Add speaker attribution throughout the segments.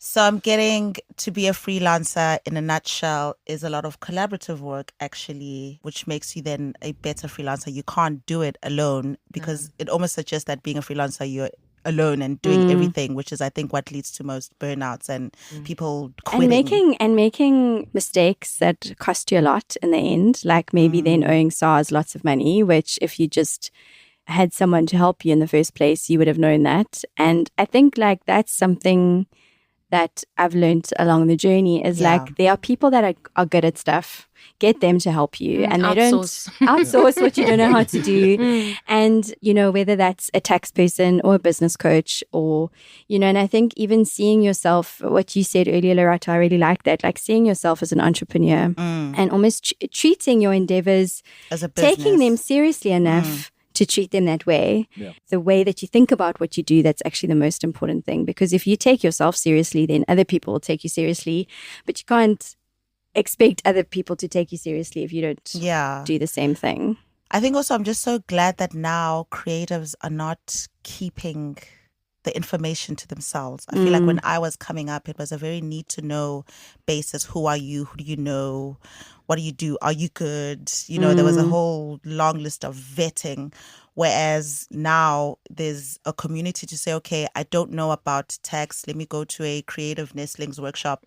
Speaker 1: So I'm getting to be a freelancer in a nutshell is a lot of collaborative work actually, which makes you then a better freelancer. You can't do it alone because it almost suggests that being a freelancer, you're alone and doing everything, which is I think what leads to most burnouts and people quitting.
Speaker 2: And making mistakes that cost you a lot in the end, like maybe then owing SARS lots of money, which if you just had someone to help you in the first place, you would have known that. And I think like that's something that I've learned along the journey is like there are people that are good at stuff. Get them to help you and they don't outsource what you don't know how to do. And, you know, whether that's a tax person or a business coach or, you know, and I think even seeing yourself, what you said earlier, Loretta, I really like that, like seeing yourself as an entrepreneur and almost treating your endeavors,
Speaker 1: as a business,
Speaker 2: taking them seriously enough to treat them that way. The way that you think about what you do, that's actually the most important thing. Because if you take yourself seriously, then other people will take you seriously. But you can't expect other people to take you seriously if you don't do the same thing.
Speaker 1: I think also I'm just so glad that now creatives are not keeping the information to themselves. I feel like when I was coming up, it was a very need to know basis. Who are you? Who do you know? What do you do? Are you good? You know, there was a whole long list of vetting. Whereas now there's a community to say, okay, I don't know about tax. Let me go to a creative nestlings workshop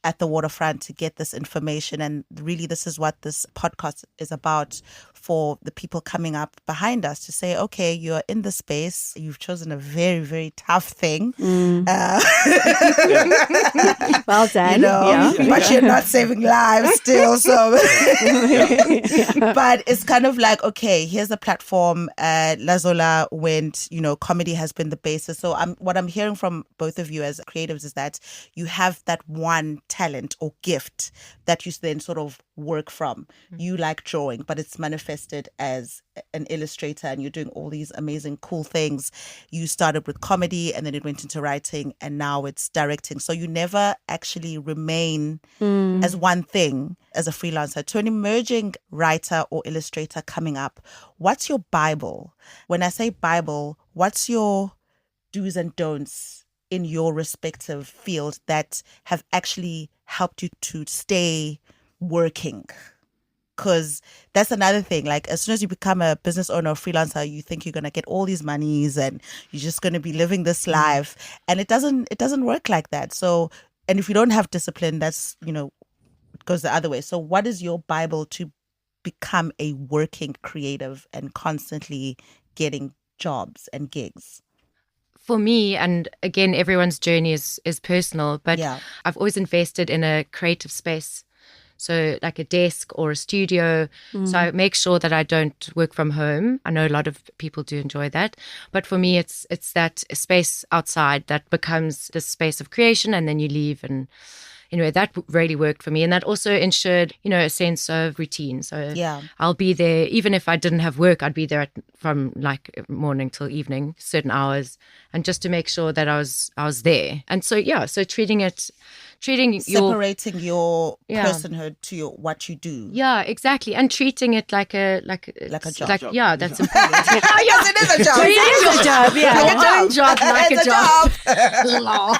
Speaker 1: at the Waterfront to get this information. And really, this is what this podcast is about for the people coming up behind us to say, okay, you're in the space. You've chosen a very, very tough thing.
Speaker 2: Well done.
Speaker 1: You know, but you're not saving lives still. So, but it's kind of like, okay, here's a platform. Lazola went, you know, comedy has been the basis. So what I'm hearing from both of you as creatives is that you have that one talent or gift that you then sort of work from. You like drawing, but it's manifested as an illustrator and you're doing all these amazing, cool things. You started with comedy and then it went into writing and now it's directing. So you never actually remain as one thing as a freelancer. To an emerging writer or illustrator coming up, what's your Bible? When I say Bible, what's your do's and don'ts in your respective field that have actually helped you to stay working? Because that's another thing. Like as soon as you become a business owner or freelancer, you think you're going to get all these monies and you're just going to be living this life. And it doesn't work like that. So, and if you don't have discipline, that's, you know, it goes the other way. So what is your Bible to become a working creative and constantly getting jobs and gigs?
Speaker 3: For me, and again, everyone's journey is personal, but I've always invested in a creative space. So like a desk or a studio. So I make sure that I don't work from home. I know a lot of people do enjoy that. But for me, it's that space outside that becomes the space of creation and then you leave. And anyway, that really worked for me. And that also ensured, you know, a sense of routine. So I'll be there, even if I didn't have work, I'd be there from like morning till evening, certain hours. And just to make sure that I was there. And so, so
Speaker 1: separating your personhood to what you do.
Speaker 3: Yeah, exactly. And treating it like a
Speaker 1: job.
Speaker 3: That's important.
Speaker 1: Yes, it is a job.
Speaker 3: Treating your job,
Speaker 1: like a job.
Speaker 3: Like a job.
Speaker 1: Law.